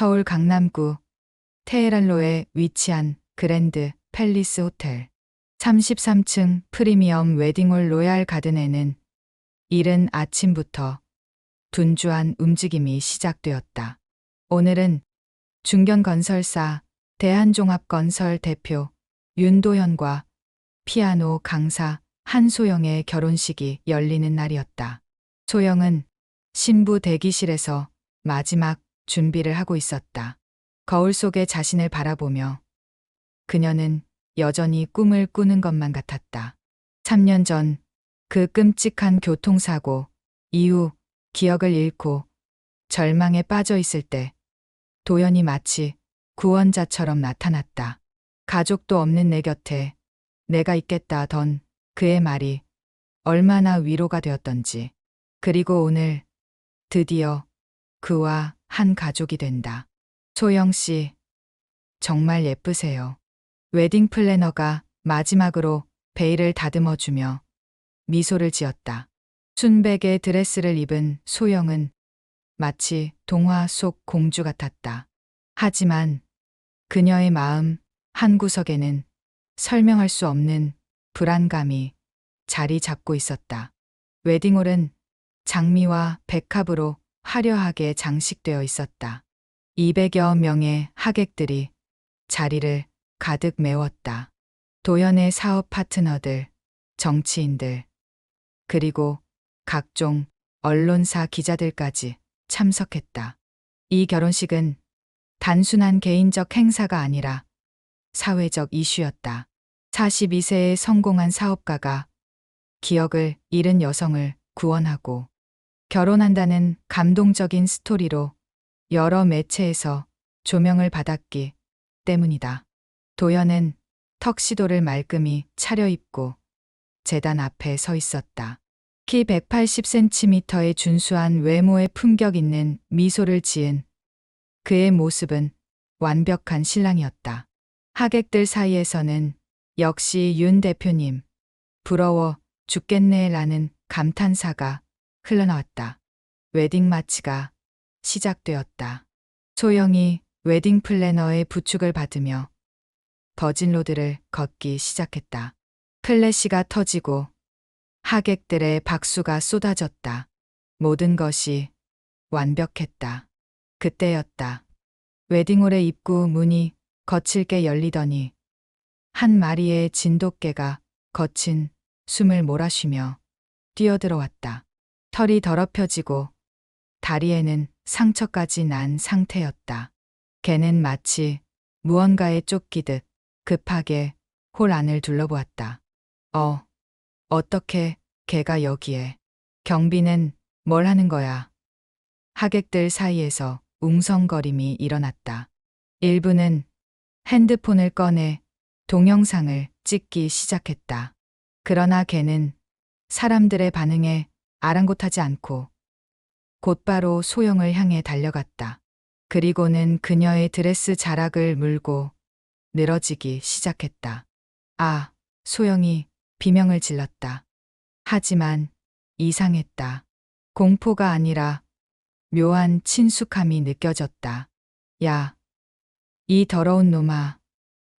서울 강남구 테헤란로에 위치한 그랜드 팰리스 호텔 33층 프리미엄 웨딩홀 로얄 가든에는 이른 아침부터 분주한 움직임이 시작되었다. 오늘은 중견건설사 대한종합건설 대표 윤도현과 피아노 강사 한소영의 결혼식이 열리는 날이었다. 소영은 신부 대기실에서 마지막 준비를 하고 있었다. 거울 속에 자신을 바라보며 그녀는 여전히 꿈을 꾸는 것만 같았다. 3년 전 그 끔찍한 교통사고 이후 기억을 잃고 절망에 빠져 있을 때 도연이 마치 구원자처럼 나타났다. 가족도 없는 내 곁에 내가 있겠다던 그의 말이 얼마나 위로가 되었던지. 그리고 오늘 드디어 그와 한 가족이 된다. 소영 씨, 정말 예쁘세요. 웨딩 플래너가 마지막으로 베일을 다듬어주며 미소를 지었다. 순백의 드레스를 입은 소영은 마치 동화 속 공주 같았다. 하지만 그녀의 마음 한구석에는 설명할 수 없는 불안감이 자리 잡고 있었다. 웨딩홀은 장미와 백합으로 화려하게 장식되어 있었다. 200여 명의 하객들이 자리를 가득 메웠다. 도연의 사업 파트너들, 정치인들, 그리고 각종 언론사 기자들까지 참석했다. 이 결혼식은 단순한 개인적 행사가 아니라 사회적 이슈였다. 42세의 성공한 사업가가 기억을 잃은 여성을 구원하고 결혼한다는 감동적인 스토리로 여러 매체에서 조명을 받았기 때문이다. 도연은 턱시도를 말끔히 차려입고 제단 앞에 서 있었다. 키 180cm의 준수한 외모에 품격 있는 미소를 지은 그의 모습은 완벽한 신랑이었다. 하객들 사이에서는 역시 윤 대표님, 부러워 죽겠네라는 감탄사가 흘러나왔다. 웨딩 마치가 시작되었다. 소영이 웨딩 플래너의 부축을 받으며 버진로드를 걷기 시작했다. 클래시가 터지고 하객들의 박수가 쏟아졌다. 모든 것이 완벽했다. 그때였다. 웨딩홀의 입구 문이 거칠게 열리더니 한 마리의 진돗개가 거친 숨을 몰아쉬며 뛰어들어왔다. 털이 더럽혀지고 다리에는 상처까지 난 상태였다. 개는 마치 무언가에 쫓기듯 급하게 홀 안을 둘러보았다. 어떻게 개가 여기에? 경비는 뭘 하는 거야? 하객들 사이에서 웅성거림이 일어났다. 일부는 핸드폰을 꺼내 동영상을 찍기 시작했다. 그러나 개는 사람들의 반응에 아랑곳하지 않고 곧바로 소영을 향해 달려갔다. 그리고는 그녀의 드레스 자락을 물고 늘어지기 시작했다. 아, 소영이 비명을 질렀다. 하지만 이상했다. 공포가 아니라 묘한 친숙함이 느껴졌다. 야, 이 더러운 놈아.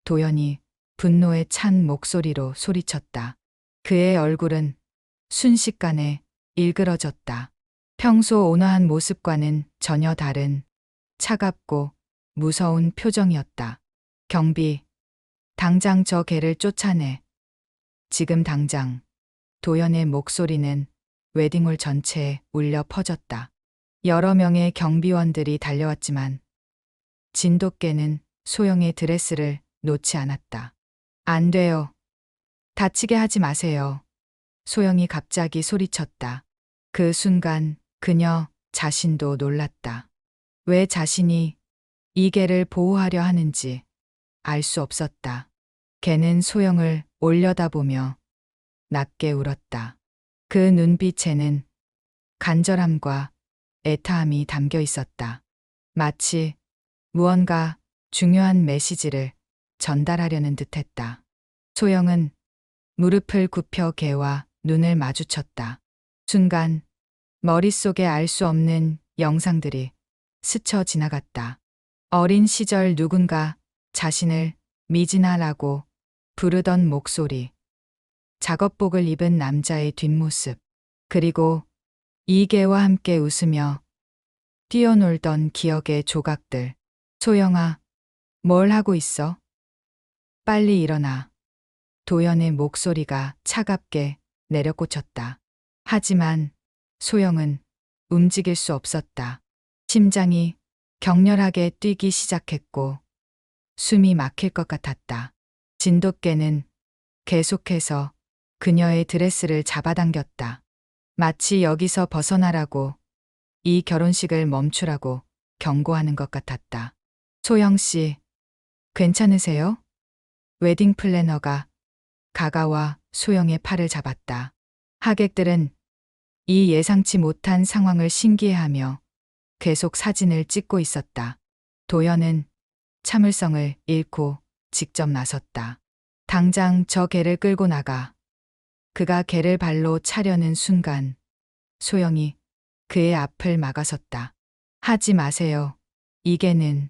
도연이 분노에 찬 목소리로 소리쳤다. 그의 얼굴은 순식간에 일그러졌다. 평소 온화한 모습과는 전혀 다른 차갑고 무서운 표정이었다. 경비, 당장 저 개를 쫓아내. 지금 당장. 도연의 목소리는 웨딩홀 전체에 울려 퍼졌다. 여러 명의 경비원들이 달려왔지만 진돗개는 소영의 드레스를 놓지 않았다. 안 돼요. 다치게 하지 마세요. 소영이 갑자기 소리쳤다. 그 순간 그녀 자신도 놀랐다. 왜 자신이 이 개를 보호하려 하는지 알 수 없었다. 개는 소영을 올려다보며 낮게 울었다. 그 눈빛에는 간절함과 애타함이 담겨 있었다. 마치 무언가 중요한 메시지를 전달하려는 듯했다. 소영은 무릎을 굽혀 개와 눈을 마주쳤다. 순간 머릿속에 알 수 없는 영상들이 스쳐 지나갔다. 어린 시절 누군가 자신을 미진아라고 부르던 목소리, 작업복을 입은 남자의 뒷모습, 그리고 이계와 함께 웃으며 뛰어놀던 기억의 조각들. 소영아, 뭘 하고 있어? 빨리 일어나. 도연의 목소리가 차갑게 내려꽂혔다. 하지만 소영은 움직일 수 없었다. 심장이 격렬하게 뛰기 시작했고 숨이 막힐 것 같았다. 진돗개는 계속해서 그녀의 드레스를 잡아당겼다. 마치 여기서 벗어나라고, 이 결혼식을 멈추라고 경고하는 것 같았다. 소영 씨, 괜찮으세요? 웨딩 플래너가 가가와 소영의 팔을 잡았다. 하객들은 이 예상치 못한 상황을 신기해하며 계속 사진을 찍고 있었다. 도연은 참을성을 잃고 직접 나섰다. 당장 저 개를 끌고 나가. 그가 개를 발로 차려는 순간 소영이 그의 앞을 막아섰다. 하지 마세요. 이 개는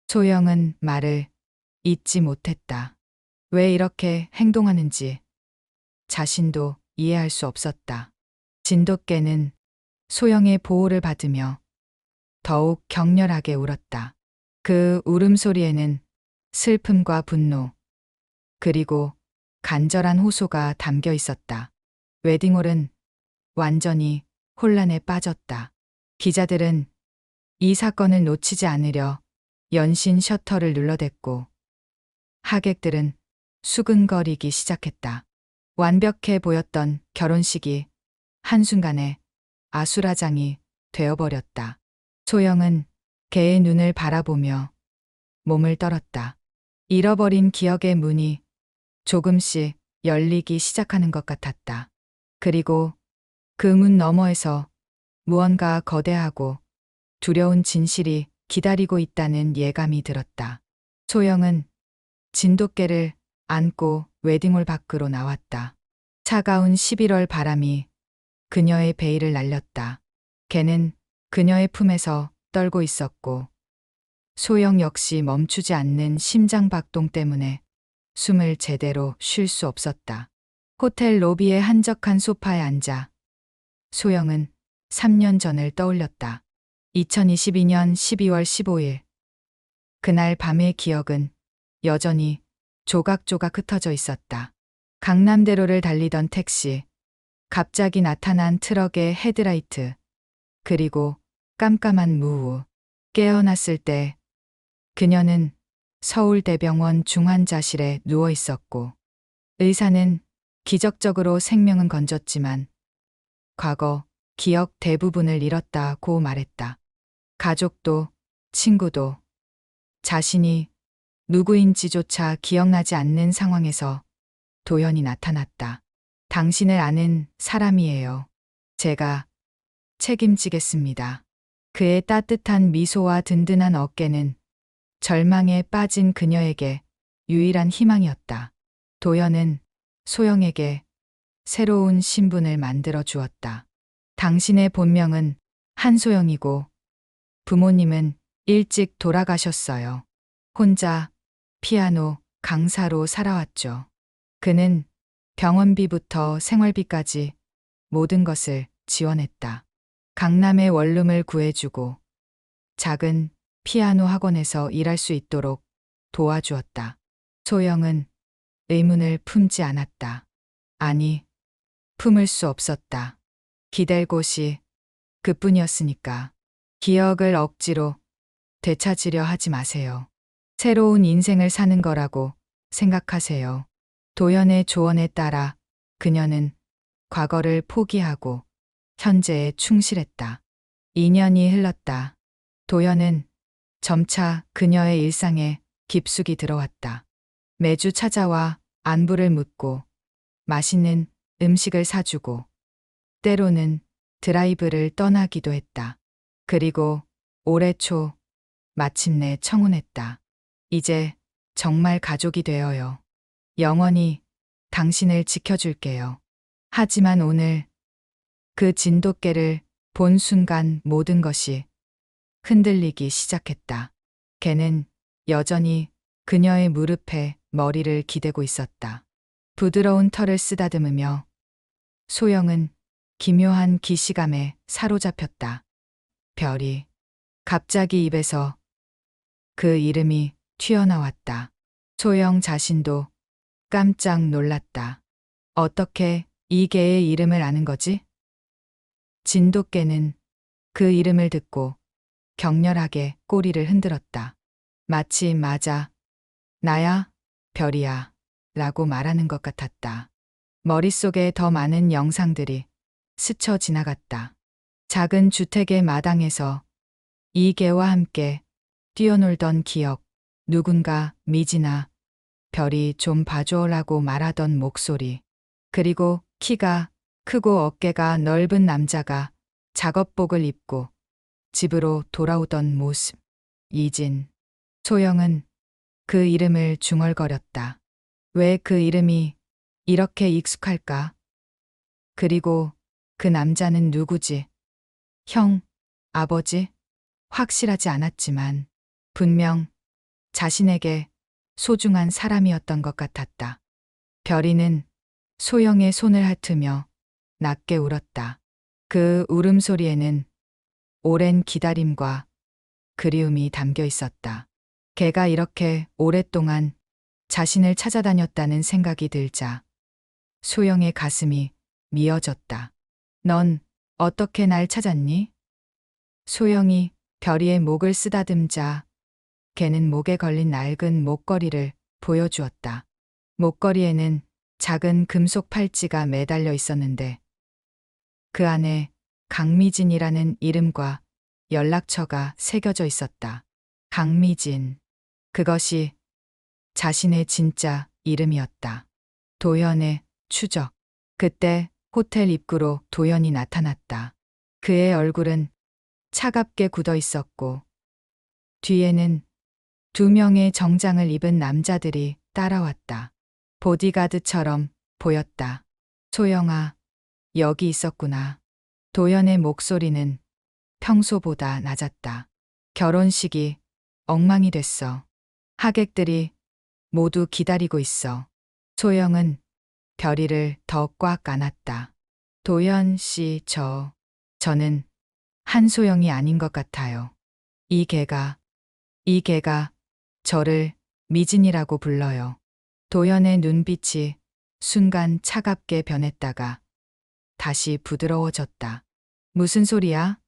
소영은 말을 잇지 못했다. 왜 이렇게 행동하는지 자신도 이해할 수 없었다. 진돗개는 소영의 보호를 받으며 더욱 격렬하게 울었다. 그 울음소리에는 슬픔과 분노, 그리고 간절한 호소가 담겨 있었다. 웨딩홀은 완전히 혼란에 빠졌다. 기자들은 이 사건을 놓치지 않으려 연신 셔터를 눌러댔고 하객들은 수근거리기 시작했다. 완벽해 보였던 결혼식이 한순간에 아수라장이 되어버렸다. 소영은 개의 눈을 바라보며 몸을 떨었다. 잃어버린 기억의 문이 조금씩 열리기 시작하는 것 같았다. 그리고 그 문 너머에서 무언가 거대하고 두려운 진실이 기다리고 있다는 예감이 들었다. 소영은 진돗개를 안고 웨딩홀 밖으로 나왔다. 차가운 11월 바람이 그녀의 베일을 날렸다. 개는 그녀의 품에서 떨고 있었고 소영 역시 멈추지 않는 심장박동 때문에 숨을 제대로 쉴 수 없었다. 호텔 로비의 한적한 소파에 앉아 소영은 3년 전을 떠올렸다. 2022년 12월 15일. 그날 밤의 기억은 여전히 조각조각 흩어져 있었다. 강남대로를 달리던 택시, 갑자기 나타난 트럭의 헤드라이트, 그리고 깜깜한 무후. 깨어났을 때 그녀는 서울대병원 중환자실에 누워 있었고 의사는 기적적으로 생명은 건졌지만 과거 기억 대부분을 잃었다고 말했다. 가족도 친구도 자신이 누구인지조차 기억나지 않는 상황에서 도연이 나타났다. 당신을 아는 사람이에요. 제가 책임지겠습니다. 그의 따뜻한 미소와 든든한 어깨는 절망에 빠진 그녀에게 유일한 희망이었다. 도연은 소영에게 새로운 신분을 만들어 주었다. 당신의 본명은 한소영이고 부모님은 일찍 돌아가셨어요. 혼자 피아노 강사로 살아왔죠. 그는 병원비부터 생활비까지 모든 것을 지원했다. 강남의 원룸을 구해주고 작은 피아노 학원에서 일할 수 있도록 도와주었다. 소영은 의문을 품지 않았다. 아니, 품을 수 없었다. 기댈 곳이 그뿐이었으니까. 기억을 억지로 되찾으려 하지 마세요. 새로운 인생을 사는 거라고 생각하세요. 도연의 조언에 따라 그녀는 과거를 포기하고 현재에 충실했다. 2년이 흘렀다. 도연은 점차 그녀의 일상에 깊숙이 들어왔다. 매주 찾아와 안부를 묻고 맛있는 음식을 사주고 때로는 드라이브를 떠나기도 했다. 그리고 올해 초 마침내 청혼했다. 이제 정말 가족이 되어요. 영원히 당신을 지켜줄게요. 하지만 오늘 그 진돗개를 본 순간 모든 것이 흔들리기 시작했다. 걔는 여전히 그녀의 무릎에 머리를 기대고 있었다. 부드러운 털을 쓰다듬으며 소영은 기묘한 기시감에 사로잡혔다. 별이. 갑자기 입에서 그 이름이 튀어나왔다. 소영 자신도 깜짝 놀랐다. 어떻게 이 개의 이름을 아는 거지? 진돗개는 그 이름을 듣고 격렬하게 꼬리를 흔들었다. 마치 맞아, 나야, 별이야, 라고 말하는 것 같았다. 머릿속에 더 많은 영상들이 스쳐 지나갔다. 작은 주택의 마당에서 이 개와 함께 뛰어놀던 기억, 누군가 미진아, 별이 좀 봐줘라고 말하던 목소리, 그리고 키가 크고 어깨가 넓은 남자가 작업복을 입고 집으로 돌아오던 모습. 이진. 소영은 그 이름을 중얼거렸다. 왜 그 이름이 이렇게 익숙할까? 그리고 그 남자는 누구지? 형, 아버지? 확실하지 않았지만 분명 자신에게 소중한 사람이었던 것 같았다. 별이는 소영의 손을 핥으며 낮게 울었다. 그 울음소리에는 오랜 기다림과 그리움이 담겨 있었다. 걔가 이렇게 오랫동안 자신을 찾아다녔다는 생각이 들자 소영의 가슴이 미어졌다. 넌 어떻게 날 찾았니? 소영이 별이의 목을 쓰다듬자 걔는 목에 걸린 낡은 목걸이를 보여주었다. 목걸이에는 작은 금속 팔찌가 매달려 있었는데 그 안에 강미진이라는 이름과 연락처가 새겨져 있었다. 강미진. 그것이 자신의 진짜 이름이었다. 도현의 추적. 그때 호텔 입구로 도현이 나타났다. 그의 얼굴은 차갑게 굳어 있었고 뒤에는 2명의 정장을 입은 남자들이 따라왔다. 보디가드처럼 보였다. 소영아, 여기 있었구나. 도현의 목소리는 평소보다 낮았다. 결혼식이 엉망이 됐어. 하객들이 모두 기다리고 있어. 소영은 별이를 더 꽉 안았다. 도현 씨, 저는 한소영이 아닌 것 같아요. 이 개가 저를 미진이라고 불러요. 도현의 눈빛이 순간 차갑게 변했다가 다시 부드러워졌다. 무슨 소리야?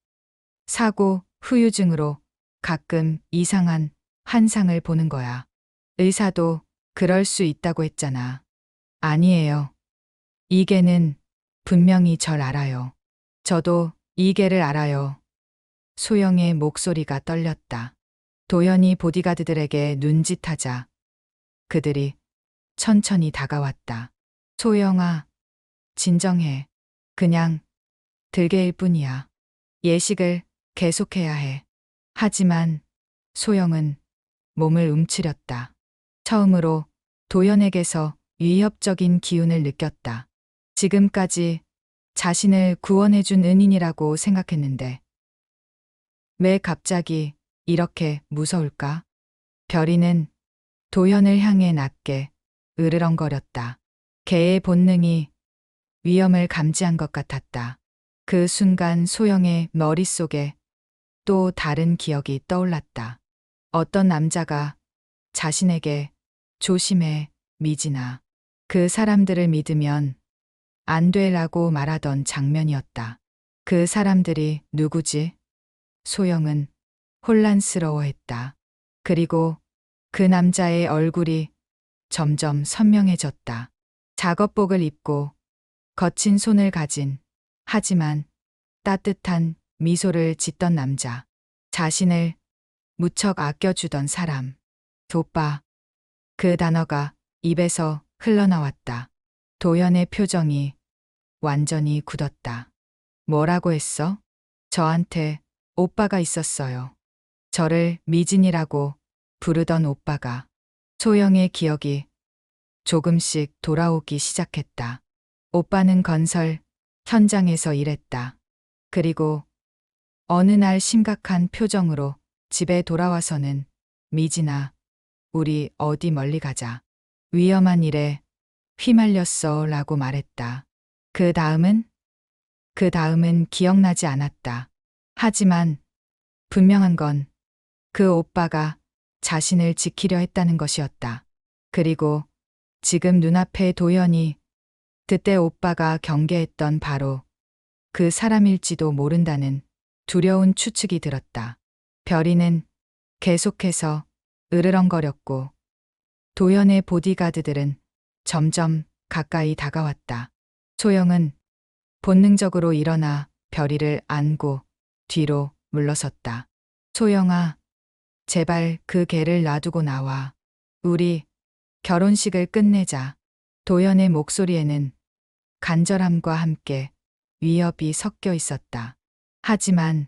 사고, 후유증으로 가끔 이상한 환상을 보는 거야. 의사도 그럴 수 있다고 했잖아. 아니에요. 이 개는 분명히 절 알아요. 저도 이 개를 알아요. 소영의 목소리가 떨렸다. 도현이 보디가드들에게 눈짓하자 그들이 천천히 다가왔다. 소영아, 진정해. 그냥 들개일 뿐이야. 예식을 계속해야 해. 하지만 소영은 몸을 움츠렸다. 처음으로 도현에게서 위협적인 기운을 느꼈다. 지금까지 자신을 구원해준 은인이라고 생각했는데 왜 갑자기 이렇게 무서울까? 별이는 도현을 향해 낮게 으르렁거렸다. 개의 본능이 위험을 감지한 것 같았다. 그 순간 소영의 머릿속에 또 다른 기억이 떠올랐다. 어떤 남자가 자신에게 조심해, 미진아. 그 사람들을 믿으면 안 돼라고 말하던 장면이었다. 그 사람들이 누구지? 소영은 혼란스러워했다. 그리고 그 남자의 얼굴이 점점 선명해졌다. 작업복을 입고 거친 손을 가진 하지만 따뜻한 미소를 짓던 남자. 자신을 무척 아껴주던 사람. 오빠. 그 단어가 입에서 흘러나왔다. 도현의 표정이 완전히 굳었다. 뭐라고 했어? 저한테 오빠가 있었어요. 저를 미진이라고 부르던 오빠가. 소영의 기억이 조금씩 돌아오기 시작했다. 오빠는 건설 현장에서 일했다. 그리고 어느 날 심각한 표정으로 집에 돌아와서는 미진아, 우리 어디 멀리 가자. 위험한 일에 휘말렸어 라고 말했다. 그 다음은? 그 다음은 기억나지 않았다. 하지만 분명한 건 그 오빠가 자신을 지키려 했다는 것이었다. 그리고 지금 눈앞에 도연이 그때 오빠가 경계했던 바로 그 사람일지도 모른다는 두려운 추측이 들었다. 별이는 계속해서 으르렁거렸고 도연의 보디가드들은 점점 가까이 다가왔다. 소영은 본능적으로 일어나 별이를 안고 뒤로 물러섰다. 소영아, 제발 그 개를 놔두고 나와. 우리 결혼식을 끝내자. 도연의 목소리에는 간절함과 함께 위협이 섞여 있었다. 하지만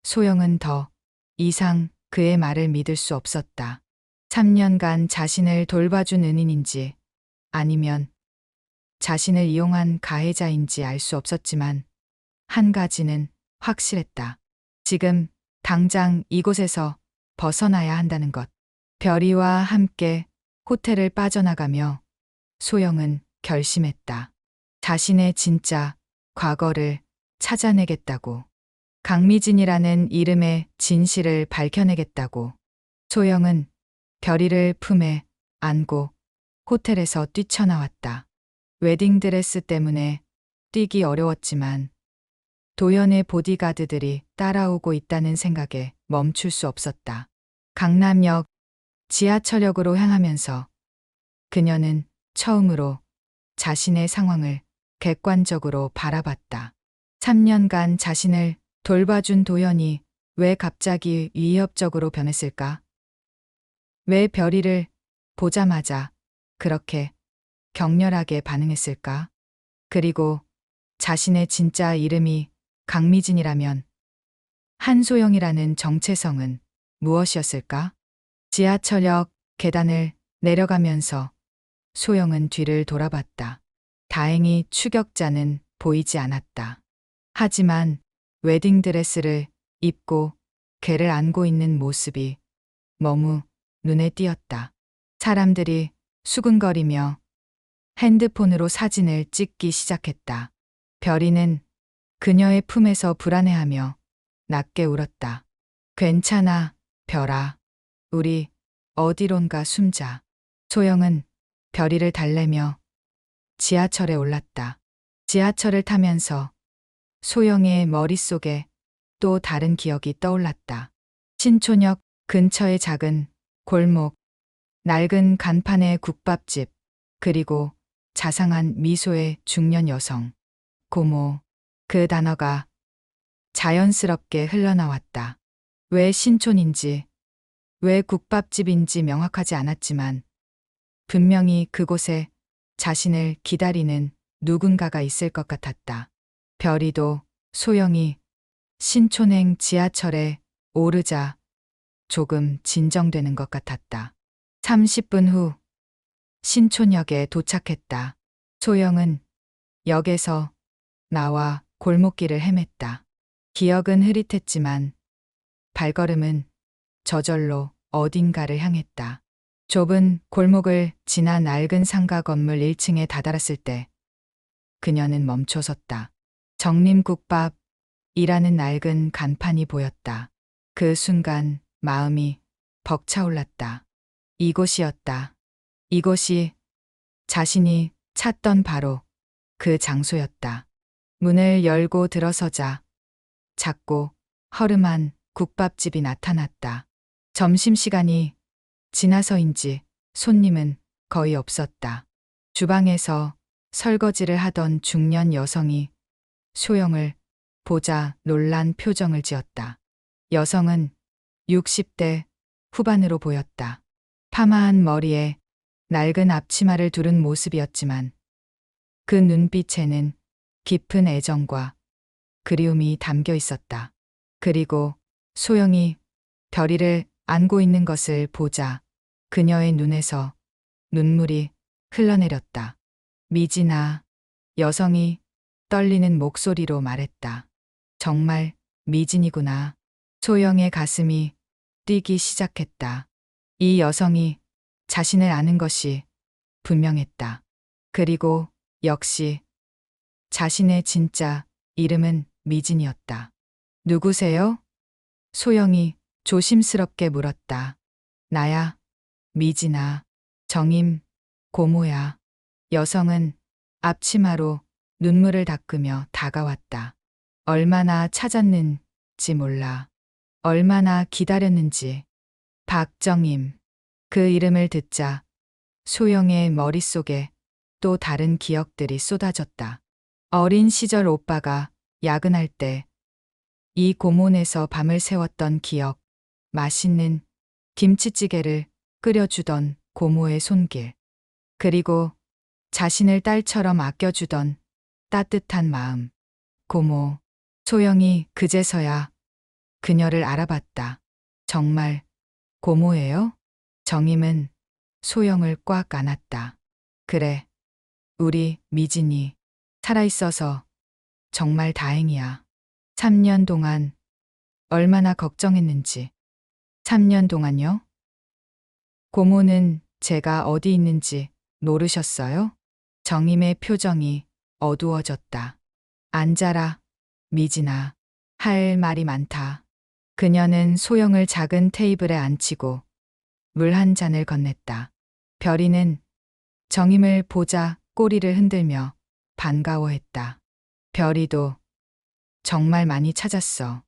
소영은 더 이상 그의 말을 믿을 수 없었다. 3년간 자신을 돌봐준 은인인지 아니면 자신을 이용한 가해자인지 알 수 없었지만 한 가지는 확실했다. 지금 당장 이곳에서 벗어나야 한다는 것. 별이와 함께 호텔을 빠져나가며 소영은 결심했다. 자신의 진짜 과거를 찾아내겠다고. 강미진이라는 이름의 진실을 밝혀내겠다고. 소영은 별이를 품에 안고 호텔에서 뛰쳐나왔다. 웨딩드레스 때문에 뛰기 어려웠지만 도연의 보디가드들이 따라오고 있다는 생각에 멈출 수 없었다. 강남역 지하철역으로 향하면서 그녀는 처음으로 자신의 상황을 객관적으로 바라봤다. 3년간 자신을 돌봐준 도연이 왜 갑자기 위협적으로 변했을까? 왜 별이를 보자마자 그렇게 격렬하게 반응했을까? 그리고 자신의 진짜 이름이 강미진이라면 한소영이라는 정체성은 무엇이었을까? 지하철역 계단을 내려가면서 소영은 뒤를 돌아봤다. 다행히 추격자는 보이지 않았다. 하지만 웨딩드레스를 입고 걔를 안고 있는 모습이 너무 눈에 띄었다. 사람들이 수근거리며 핸드폰으로 사진을 찍기 시작했다. 별이는 그녀의 품에서 불안해하며 낮게 울었다. 괜찮아, 별아. 우리 어디론가 숨자. 소영은 별이를 달래며 지하철에 올랐다. 지하철을 타면서 소영의 머릿속에 또 다른 기억이 떠올랐다. 신촌역 근처의 작은 골목, 낡은 간판의 국밥집, 그리고 자상한 미소의 중년 여성. 고모. 그 단어가 자연스럽게 흘러나왔다. 왜 신촌인지, 왜 국밥집인지 명확하지 않았지만 분명히 그곳에 자신을 기다리는 누군가가 있을 것 같았다. 별이도 소영이 신촌행 지하철에 오르자 조금 진정되는 것 같았다. 30분 후 신촌역에 도착했다. 소영은 역에서 나와 골목길을 헤맸다. 기억은 흐릿했지만 발걸음은 저절로 어딘가를 향했다. 좁은 골목을 지나 낡은 상가 건물 1층에 다다랐을 때 그녀는 멈춰섰다. 정림국밥이라는 낡은 간판이 보였다. 그 순간 마음이 벅차올랐다. 이곳이었다. 이곳이 자신이 찾던 바로 그 장소였다. 문을 열고 들어서자 작고 허름한 국밥집이 나타났다. 점심시간이 지나서인지 손님은 거의 없었다. 주방에서 설거지를 하던 중년 여성이 소영을 보자 놀란 표정을 지었다. 여성은 60대 후반으로 보였다. 파마한 머리에 낡은 앞치마를 두른 모습이었지만 그 눈빛에는 깊은 애정과 그리움이 담겨 있었다. 그리고 소영이 별이를 안고 있는 것을 보자 그녀의 눈에서 눈물이 흘러내렸다. 미진아, 여성이 떨리는 목소리로 말했다. 정말 미진이구나. 소영의 가슴이 뛰기 시작했다. 이 여성이 자신을 아는 것이 분명했다. 그리고 역시 자신의 진짜 이름은 미진이었다. 누구세요? 소영이 조심스럽게 물었다. 나야, 미진아. 정임, 고모야. 여성은 앞치마로 눈물을 닦으며 다가왔다. 얼마나 찾았는지 몰라. 얼마나 기다렸는지. 박정임. 그 이름을 듣자 소영의 머릿속에 또 다른 기억들이 쏟아졌다. 어린 시절 오빠가 야근할 때 이 고몬에서 밤을 새웠던 기억, 맛있는 김치찌개를 끓여주던 고모의 손길, 그리고 자신을 딸처럼 아껴주던 따뜻한 마음. 고모. 소영이 그제서야 그녀를 알아봤다. 정말 고모예요? 정임은 소영을 꽉 안았다. 그래, 우리 미진이 살아있어서 정말 다행이야. 3년 동안 얼마나 걱정했는지. 3년 동안요? 고모는 제가 어디 있는지 모르셨어요? 정임의 표정이 어두워졌다. 앉아라, 미진아. 할 말이 많다. 그녀는 소영을 작은 테이블에 앉히고 물 한 잔을 건넸다. 별이는 정임을 보자 꼬리를 흔들며 반가워했다. 별이도 정말 많이 찾았어.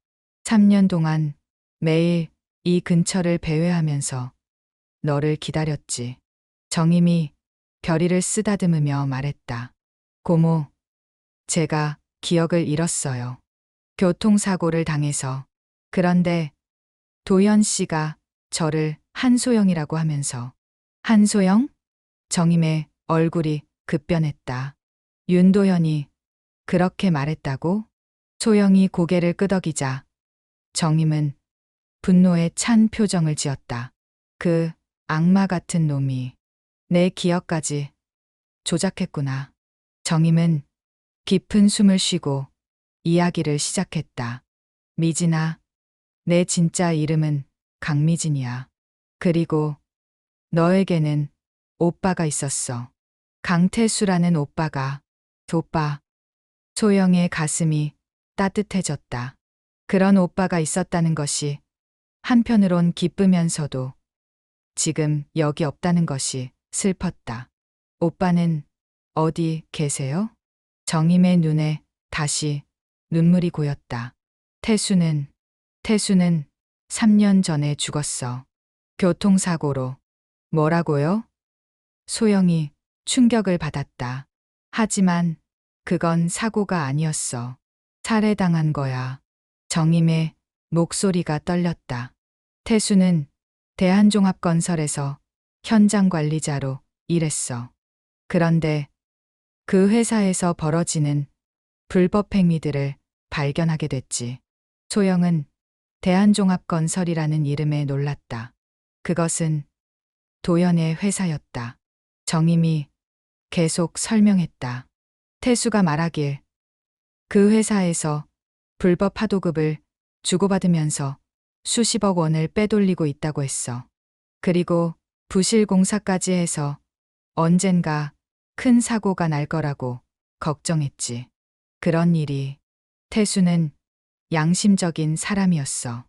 3년 동안 매일 이 근처를 배회하면서 너를 기다렸지. 정임이 별이를 쓰다듬으며 말했다. 고모, 제가 기억을 잃었어요. 교통사고를 당해서. 그런데 도현 씨가 저를 한소영이라고 하면서. 한소영? 정임의 얼굴이 급변했다. 윤도현이 그렇게 말했다고? 소영이 고개를 끄덕이자 정임은 분노에 찬 표정을 지었다. 그 악마 같은 놈이 내 기억까지 조작했구나. 정임은 깊은 숨을 쉬고 이야기를 시작했다. 미진아, 내 진짜 이름은 강미진이야. 그리고 너에게는 오빠가 있었어. 강태수라는 오빠가. 오빠. 소영의 가슴이 따뜻해졌다. 그런 오빠가 있었다는 것이 한편으론 기쁘면서도 지금 여기 없다는 것이 슬펐다. 오빠는 어디 계세요? 정임의 눈에 다시 눈물이 고였다. 태수는 3년 전에 죽었어. 교통사고로. 뭐라고요? 소영이 충격을 받았다. 하지만 그건 사고가 아니었어. 살해당한 거야. 정임의 목소리가 떨렸다. 태수는 대한종합건설에서 현장 관리자로 일했어. 그런데 그 회사에서 벌어지는 불법 행위들을 발견하게 됐지. 소영은 대한종합건설이라는 이름에 놀랐다. 그것은 도연의 회사였다. 정임이 계속 설명했다. 태수가 말하길 그 회사에서 불법 하도급을 주고받으면서 수십억 원을 빼돌리고 있다고 했어. 그리고 부실 공사까지 해서 언젠가 큰 사고가 날 거라고 걱정했지. 그런 일이. 태수는 양심적인 사람이었어.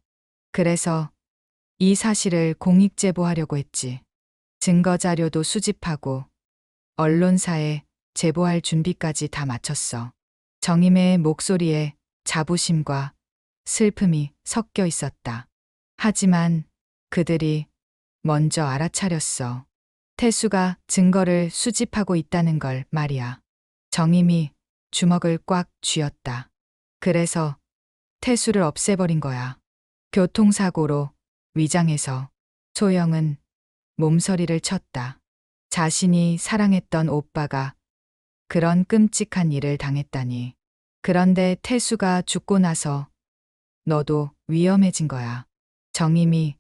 그래서 이 사실을 공익제보하려고 했지. 증거자료도 수집하고 언론사에 제보할 준비까지 다 마쳤어. 정임의 목소리에 자부심과 슬픔이 섞여 있었다. 하지만 그들이 먼저 알아차렸어. 태수가 증거를 수집하고 있다는 걸 말이야. 정임이 주먹을 꽉 쥐었다. 그래서 태수를 없애버린 거야. 교통사고로 위장해서. 소영은 몸서리를 쳤다. 자신이 사랑했던 오빠가 그런 끔찍한 일을 당했다니. 그런데 태수가 죽고 나서 너도 위험해진 거야. 정임이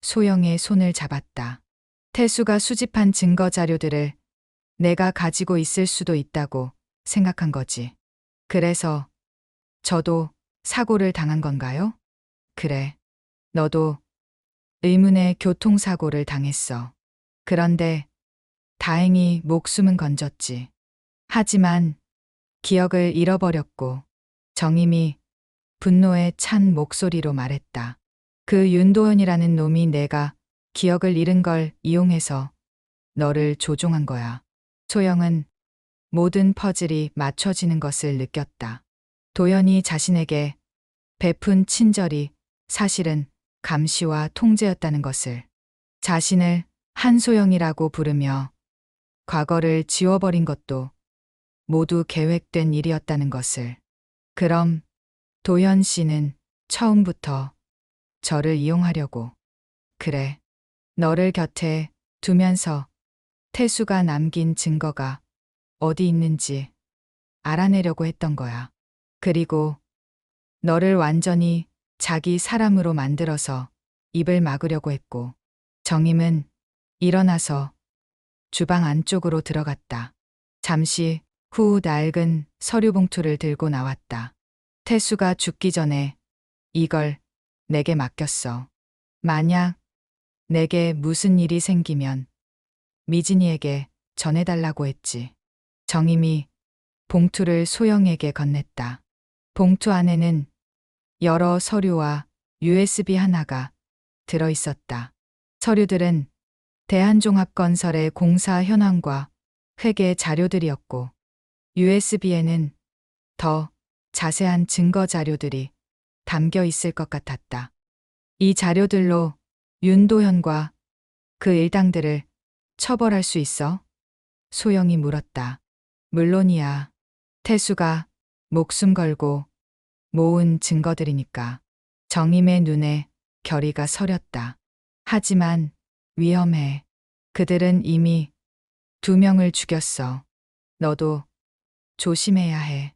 소영의 손을 잡았다. 태수가 수집한 증거 자료들을 내가 가지고 있을 수도 있다고 생각한 거지. 그래서 저도 사고를 당한 건가요? 그래. 너도 의문의 교통사고를 당했어. 그런데 다행히 목숨은 건졌지. 하지만 기억을 잃어버렸고 정임이 분노에 찬 목소리로 말했다. 그 윤도현이라는 놈이 내가 기억을 잃은 걸 이용해서 너를 조종한 거야. 소영은 모든 퍼즐이 맞춰지는 것을 느꼈다. 도현이 자신에게 베푼 친절이 사실은 감시와 통제였다는 것을, 자신을 한소영이라고 부르며 과거를 지워버린 것도 모두 계획된 일이었다는 것을. 그럼 도현 씨는 처음부터 저를 이용하려고. 그래. 너를 곁에 두면서 태수가 남긴 증거가 어디 있는지 알아내려고 했던 거야. 그리고 너를 완전히 자기 사람으로 만들어서 입을 막으려고 했고. 정임은 일어나서 주방 안쪽으로 들어갔다. 잠시 후 낡은 서류 봉투를 들고 나왔다. 태수가 죽기 전에 이걸 내게 맡겼어. 만약 내게 무슨 일이 생기면 미진이에게 전해달라고 했지. 정임이 봉투를 소영에게 건넸다. 봉투 안에는 여러 서류와 USB 하나가 들어 있었다. 서류들은 대한종합건설의 공사 현황과 회계 자료들이었고, USB에는 더 자세한 증거 자료들이 담겨 있을 것 같았다. 이 자료들로 윤도현과 그 일당들을 처벌할 수 있어? 소영이 물었다. 물론이야. 태수가 목숨 걸고 모은 증거들이니까. 정임의 눈에 결의가 서렸다. 하지만 위험해. 그들은 이미 2명을 죽였어. 너도 조심해야 해.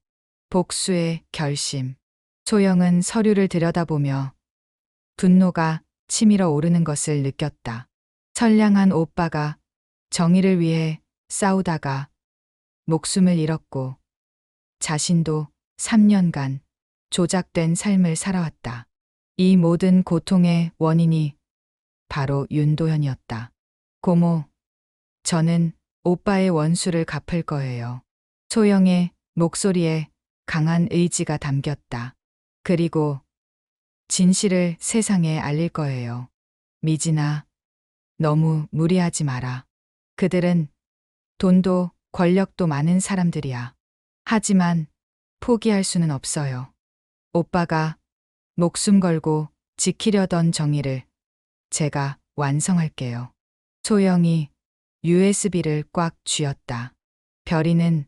복수의 결심. 소영은 서류를 들여다보며 분노가 치밀어 오르는 것을 느꼈다. 선량한 오빠가 정의를 위해 싸우다가 목숨을 잃었고, 자신도 3년간 조작된 삶을 살아왔다. 이 모든 고통의 원인이 바로 윤도현이었다. 고모, 저는 오빠의 원수를 갚을 거예요. 소영의 목소리에 강한 의지가 담겼다. 그리고 진실을 세상에 알릴 거예요. 미진아, 너무 무리하지 마라. 그들은 돈도 권력도 많은 사람들이야. 하지만 포기할 수는 없어요. 오빠가 목숨 걸고 지키려던 정의를 제가 완성할게요. 소영이 USB를 꽉 쥐었다. 별이는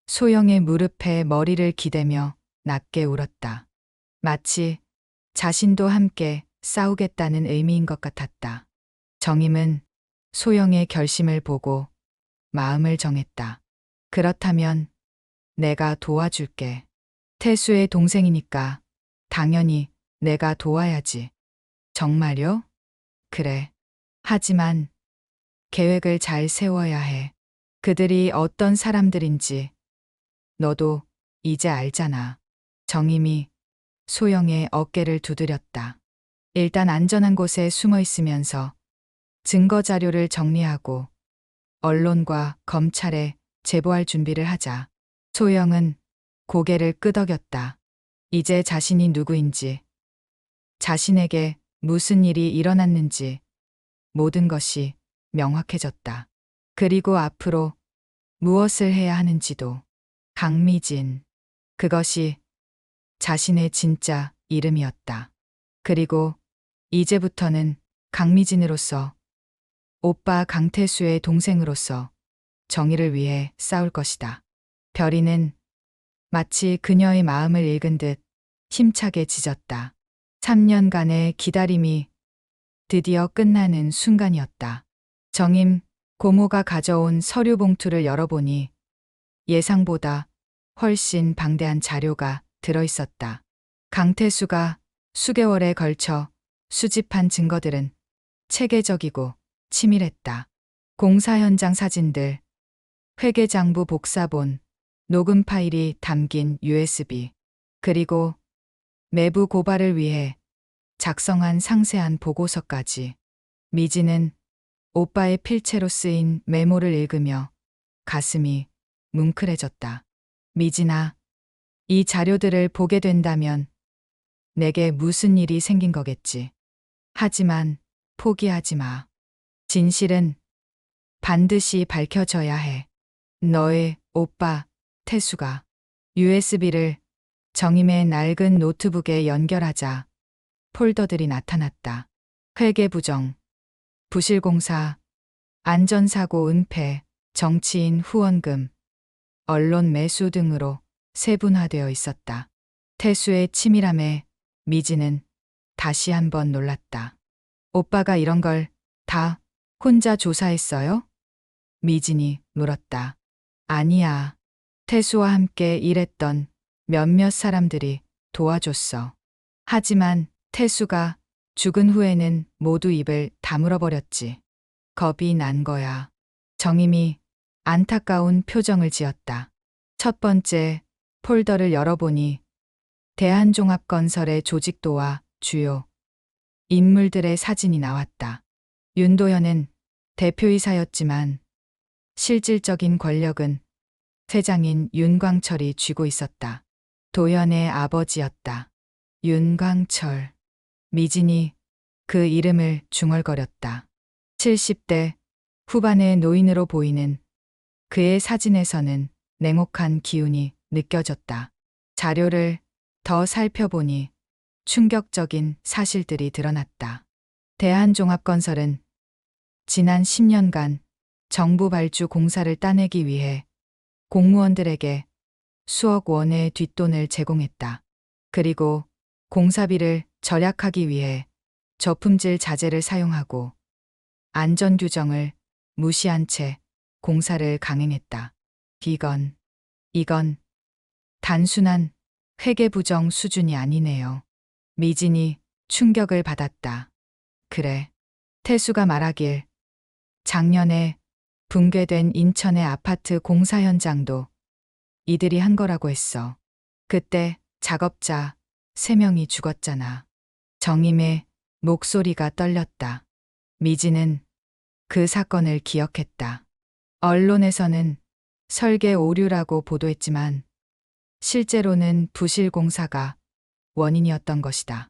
소영의 무릎에 머리를 기대며 낮게 울었다. 마치 자신도 함께 싸우겠다는 의미인 것 같았다. 정임은 소영의 결심을 보고 마음을 정했다. 그렇다면 내가 도와줄게. 태수의 동생이니까 당연히 내가 도와야지. 정말요? 그래. 하지만 계획을 잘 세워야 해. 그들이 어떤 사람들인지 너도 이제 알잖아. 정임이 소영의 어깨를 두드렸다. 일단 안전한 곳에 숨어 있으면서 증거 자료를 정리하고 언론과 검찰에 제보할 준비를 하자. 소영은 고개를 끄덕였다. 이제 자신이 누구인지, 자신에게 무슨 일이 일어났는지 모든 것이 명확해졌다. 그리고 앞으로 무엇을 해야 하는지도. 강미진. 그것이 자신의 진짜 이름이었다. 그리고 이제부터는 강미진으로서, 오빠 강태수의 동생으로서 정의를 위해 싸울 것이다. 별이는 마치 그녀의 마음을 읽은 듯 힘차게 짖었다. 3년간의 기다림이 드디어 끝나는 순간이었다. 정임 고모가 가져온 서류 봉투를 열어보니 예상보다 훨씬 방대한 자료가 들어있었다. 강태수가 수개월에 걸쳐 수집한 증거들은 체계적이고 치밀했다. 공사 현장 사진들, 회계장부 복사본, 녹음 파일이 담긴 USB, 그리고 내부 고발을 위해 작성한 상세한 보고서까지. 미진은 오빠의 필체로 쓰인 메모를 읽으며 가슴이 뭉클해졌다. 미진아, 이 자료들을 보게 된다면 내게 무슨 일이 생긴 거겠지. 하지만 포기하지 마. 진실은 반드시 밝혀져야 해. 너의 오빠 태수가 USB를 정임의 낡은 노트북에 연결하자 폴더들이 나타났다. 회계부정, 부실공사, 안전사고 은폐, 정치인 후원금, 언론 매수 등으로 세분화되어 있었다. 태수의 치밀함에 미진은 다시 한번 놀랐다. 오빠가 이런 걸 다 혼자 조사했어요? 미진이 물었다. 아니야. 태수와 함께 일했던 몇몇 사람들이 도와줬어. 하지만 태수가 죽은 후에는 모두 입을 다물어버렸지. 겁이 난 거야. 정임이 안타까운 표정을 지었다. 첫 번째 폴더를 열어보니 대한종합건설의 조직도와 주요 인물들의 사진이 나왔다. 윤도현은 대표이사였지만 실질적인 권력은 회장인 윤광철이 쥐고 있었다. 도현의 아버지였다. 윤광철. 미진이 그 이름을 중얼거렸다. 70대 후반의 노인으로 보이는 그의 사진에서는 냉혹한 기운이 느껴졌다. 자료를 더 살펴보니 충격적인 사실들이 드러났다. 대한종합건설은 지난 10년간 정부 발주 공사를 따내기 위해 공무원들에게 수억 원의 뒷돈을 제공했다. 그리고 공사비를 절약하기 위해 저품질 자재를 사용하고 안전규정을 무시한 채 공사를 강행했다. 이건 단순한 회계부정 수준이 아니네요. 미진이 충격을 받았다. 그래. 태수가 말하길 작년에 붕괴된 인천의 아파트 공사 현장도 이들이 한 거라고 했어. 그때 작업자 3명이 죽었잖아. 정임의 목소리가 떨렸다. 미진은 그 사건을 기억했다. 언론에서는 설계 오류라고 보도했지만 실제로는 부실 공사가 원인이었던 것이다.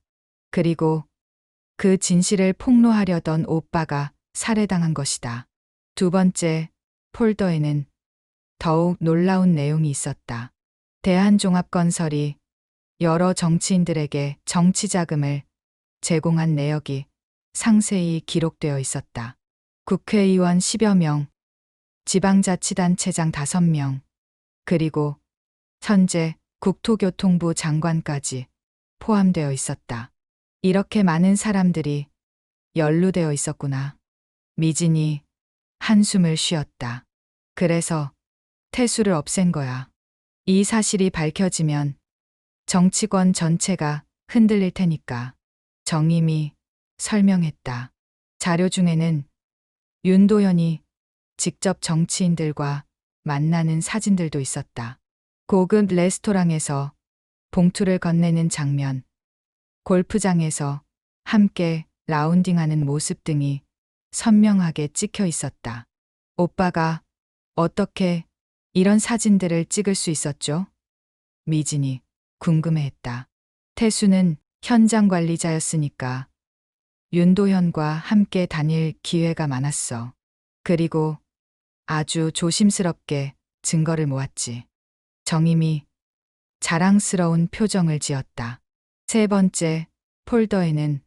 그리고 그 진실을 폭로하려던 오빠가 살해당한 것이다. 두 번째 폴더에는 더욱 놀라운 내용이 있었다. 대한종합건설이 여러 정치인들에게 정치자금을 제공한 내역이 상세히 기록되어 있었다. 국회의원 10여 명, 지방자치단체장 5명, 그리고 현재 국토교통부 장관까지 포함되어 있었다. 이렇게 많은 사람들이 연루되어 있었구나. 미진이 한숨을 쉬었다. 그래서 태수를 없앤 거야. 이 사실이 밝혀지면 정치권 전체가 흔들릴 테니까. 정임이 설명했다. 자료 중에는 윤도현이 직접 정치인들과 만나는 사진들도 있었다. 고급 레스토랑에서 봉투를 건네는 장면, 골프장에서 함께 라운딩하는 모습 등이 선명하게 찍혀 있었다. 오빠가 어떻게 이런 사진들을 찍을 수 있었죠? 미진이 궁금해했다. 태수는 현장 관리자였으니까 윤도현과 함께 다닐 기회가 많았어. 그리고 아주 조심스럽게 증거를 모았지. 정임이 자랑스러운 표정을 지었다. 세 번째 폴더에는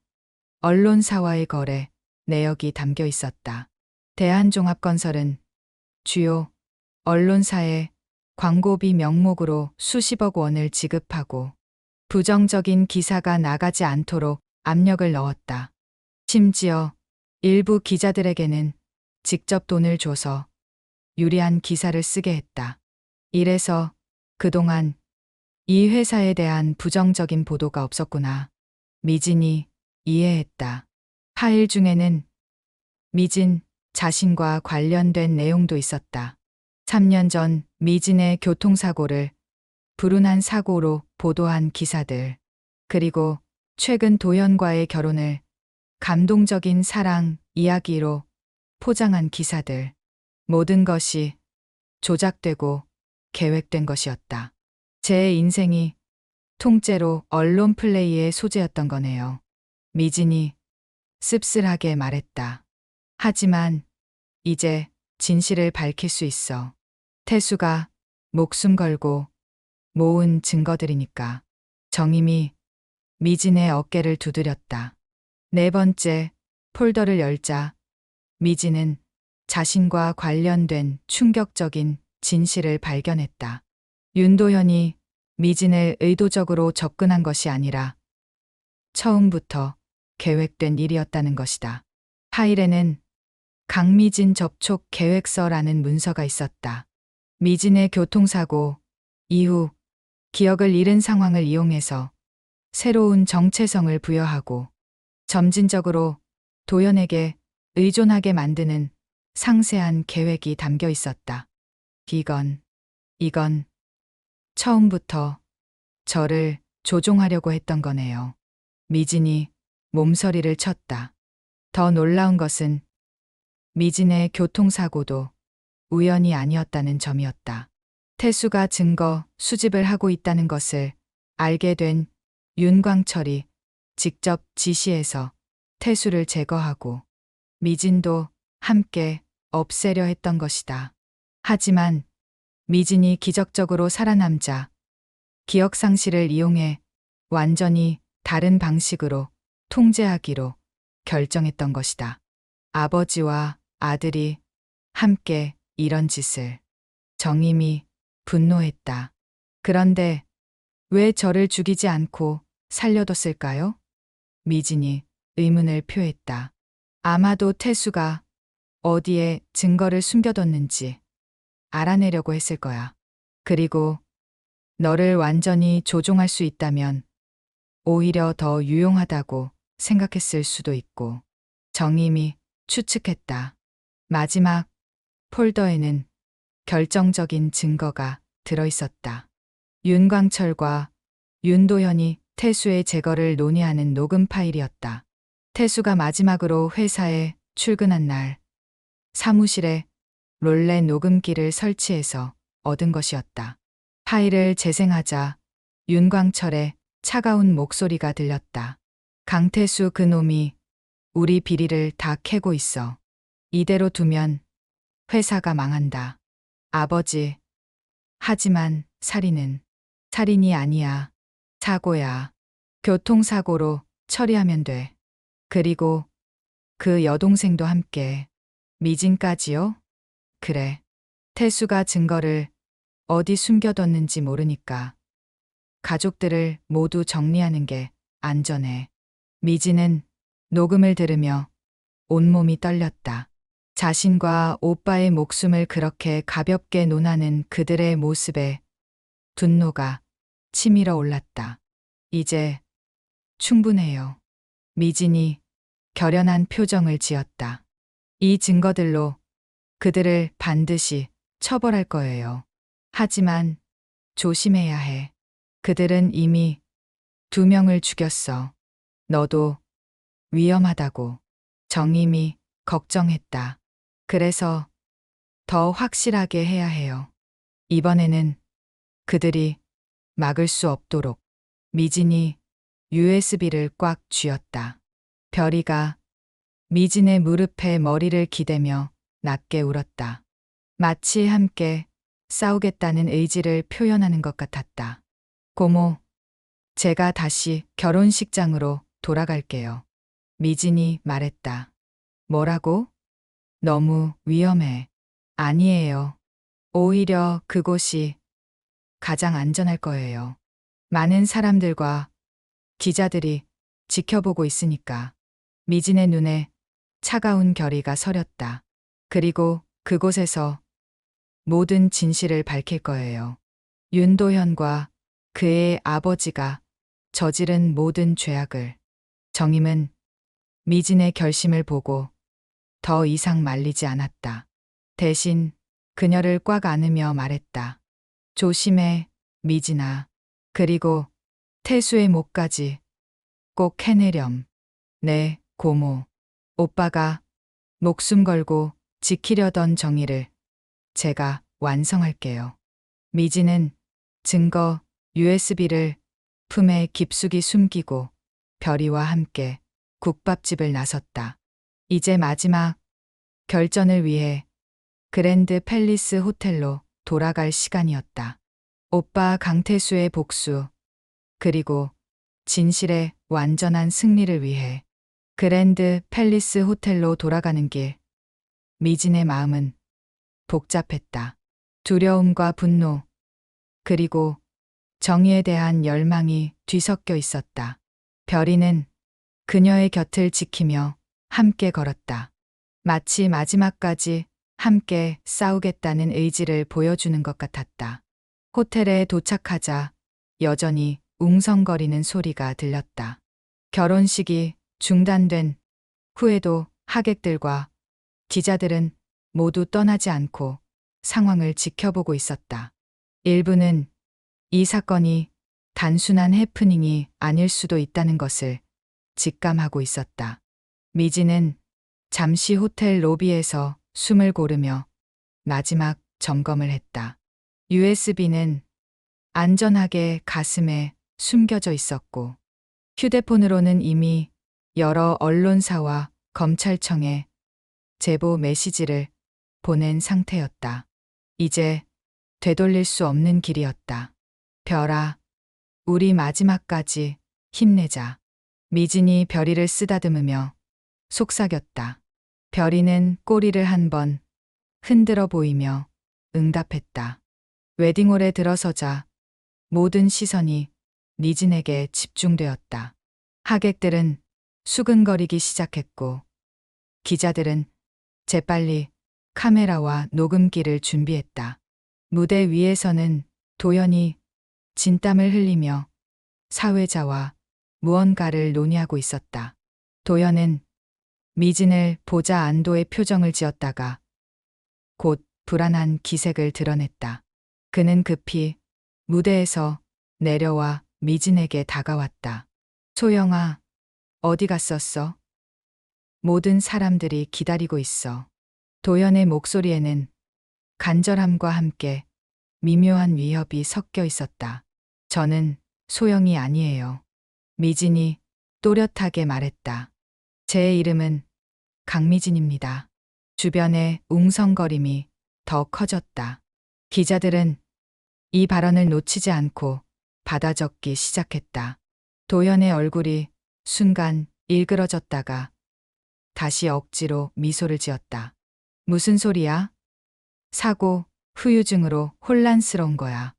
언론사와의 거래 내역이 담겨 있었다. 대한종합건설은 주요 언론사에 광고비 명목으로 수십억 원을 지급하고 부정적인 기사가 나가지 않도록 압력을 넣었다. 심지어 일부 기자들에게는 직접 돈을 줘서 유리한 기사를 쓰게 했다. 이래서 그동안 이 회사에 대한 부정적인 보도가 없었구나. 미진이 이해했다. 파일 중에는 미진 자신과 관련된 내용도 있었다. 3년 전 미진의 교통사고를 불운한 사고로 보도한 기사들, 그리고 최근 도현과의 결혼을 감동적인 사랑 이야기로 포장한 기사들. 모든 것이 조작되고 계획된 것이었다. 제 인생이 통째로 언론 플레이의 소재였던 거네요. 미진이 씁쓸하게 말했다. 하지만 이제 진실을 밝힐 수 있어. 태수가 목숨 걸고 모은 증거들이니까. 정임이 미진의 어깨를 두드렸다. 네 번째 폴더를 열자 미진은 자신과 관련된 충격적인 진실을 발견했다. 윤도현이 미진을 의도적으로 접근한 것이 아니라 처음부터 계획된 일이었다는 것이다. 파일에는 강미진 접촉 계획서라는 문서가 있었다. 미진의 교통사고 이후 기억을 잃은 상황을 이용해서 새로운 정체성을 부여하고 점진적으로 도연에게 의존하게 만드는 상세한 계획이 담겨 있었다. 이건 처음부터 저를 조종하려고 했던 거네요. 미진이 몸서리를 쳤다. 더 놀라운 것은 미진의 교통사고도 우연이 아니었다는 점이었다. 태수가 증거 수집을 하고 있다는 것을 알게 된 윤광철이 직접 지시해서 태수를 제거하고 미진도 함께 없애려 했던 것이다. 하지만 미진이 기적적으로 살아남자 기억 상실을 이용해 완전히 다른 방식으로 통제하기로 결정했던 것이다. 아버지와 아들이 함께 이런 짓을. 정임이 분노했다. 그런데 왜 저를 죽이지 않고 살려뒀을까요? 미진이 의문을 표했다. 아마도 태수가 어디에 증거를 숨겨뒀는지 알아내려고 했을 거야. 그리고 너를 완전히 조종할 수 있다면 오히려 더 유용하다고 생각했을 수도 있고. 정임이 추측했다. 마지막 폴더에는 결정적인 증거가 들어있었다. 윤광철과 윤도현이 태수의 제거를 논의하는 녹음 파일이었다. 태수가 마지막으로 회사에 출근한 날 사무실에 롤레 녹음기를 설치해서 얻은 것이었다. 파일을 재생하자 윤광철의 차가운 목소리가 들렸다. 강태수 그놈이 우리 비리를 다 캐고 있어. 이대로 두면 회사가 망한다. 아버지. 하지만 살인이 아니야. 사고야. 교통사고로 처리하면 돼. 그리고 그 여동생도 함께. 미진까지요? 그래. 태수가 증거를 어디 숨겨뒀는지 모르니까 가족들을 모두 정리하는 게 안전해. 미진은 녹음을 들으며 온몸이 떨렸다. 자신과 오빠의 목숨을 그렇게 가볍게 논하는 그들의 모습에 분노가 치밀어 올랐다. 이제 충분해요. 미진이 결연한 표정을 지었다. 이 증거들로 그들을 반드시 처벌할 거예요. 하지만 조심해야 해. 그들은 이미 2명을 죽였어. 너도 위험하다고. 정임이 걱정했다. 그래서 더 확실하게 해야 해요. 이번에는 그들이 막을 수 없도록. 미진이 USB를 꽉 쥐었다. 별이가 미진의 무릎에 머리를 기대며 낮게 울었다. 마치 함께 싸우겠다는 의지를 표현하는 것 같았다. 고모, 제가 다시 결혼식장으로 돌아갈게요. 미진이 말했다. 뭐라고? 너무 위험해. 아니에요. 오히려 그곳이 가장 안전할 거예요. 많은 사람들과 기자들이 지켜보고 있으니까. 미진의 눈에 차가운 결의가 서렸다. 그리고 그곳에서 모든 진실을 밝힐 거예요. 윤도현과 그의 아버지가 저지른 모든 죄악을. 정임은 미진의 결심을 보고 더 이상 말리지 않았다. 대신 그녀를 꽉 안으며 말했다. 조심해, 미진아. 그리고 태수의 목까지 꼭 해내렴. 네, 고모. 오빠가 목숨 걸고 지키려던 정의를 제가 완성할게요. 미지는 증거 USB를 품에 깊숙이 숨기고 별이와 함께 국밥집을 나섰다. 이제 마지막 결전을 위해 그랜드 팰리스 호텔로 돌아갈 시간이었다. 오빠 강태수의 복수, 그리고 진실의 완전한 승리를 위해 그랜드 팰리스 호텔로 돌아가는 길. 미진의 마음은 복잡했다. 두려움과 분노, 그리고 정의에 대한 열망이 뒤섞여 있었다. 별이는 그녀의 곁을 지키며 함께 걸었다. 마치 마지막까지 함께 싸우겠다는 의지를 보여주는 것 같았다. 호텔에 도착하자 여전히 웅성거리는 소리가 들렸다. 결혼식이 중단된 후에도 하객들과 기자들은 모두 떠나지 않고 상황을 지켜보고 있었다. 일부는 이 사건이 단순한 해프닝이 아닐 수도 있다는 것을 직감하고 있었다. 미지는 잠시 호텔 로비에서 숨을 고르며 마지막 점검을 했다. USB는 안전하게 가슴에 숨겨져 있었고, 휴대폰으로는 이미 여러 언론사와 검찰청에 제보 메시지를 보낸 상태였다. 이제 되돌릴 수 없는 길이었다. 별아, 우리 마지막까지 힘내자. 미진이 별이를 쓰다듬으며 속삭였다. 별이는 꼬리를 한번 흔들어 보이며 응답했다. 웨딩홀에 들어서자 모든 시선이 미진에게 집중되었다. 하객들은 수근거리기 시작했고, 기자들은 재빨리 카메라와 녹음기를 준비했다. 무대 위에서는 도연이 진땀을 흘리며 사회자와 무언가를 논의하고 있었다. 도연은 미진을 보자 안도의 표정을 지었다가 곧 불안한 기색을 드러냈다. 그는 급히 무대에서 내려와 미진에게 다가왔다. 소영아, 어디 갔었어? 모든 사람들이 기다리고 있어. 도연의 목소리에는 간절함과 함께 미묘한 위협이 섞여 있었다. 저는 소영이 아니에요. 미진이 또렷하게 말했다. 제 이름은 강미진입니다. 주변의 웅성거림이 더 커졌다. 기자들은 이 발언을 놓치지 않고 받아 적기 시작했다. 도연의 얼굴이 순간 일그러졌다가 다시 억지로 미소를 지었다. 무슨 소리야? 사고, 후유증으로 혼란스러운 거야.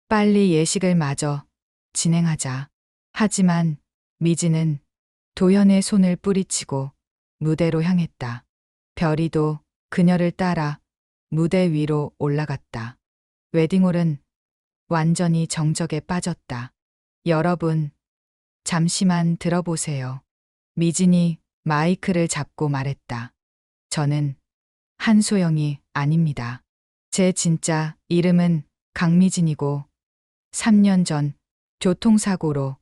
빨리 예식을 마저 진행하자. 하지만 미진은 도연의 손을 뿌리치고 무대로 향했다. 별이도 그녀를 따라 무대 위로 올라갔다. 웨딩홀은 완전히 정적에 빠졌다. 여러분, 잠시만 들어보세요. 미진이 마이크를 잡고 말했다. 저는 한소영이 아닙니다. 제 진짜 이름은 강미진이고 3년 전 교통사고로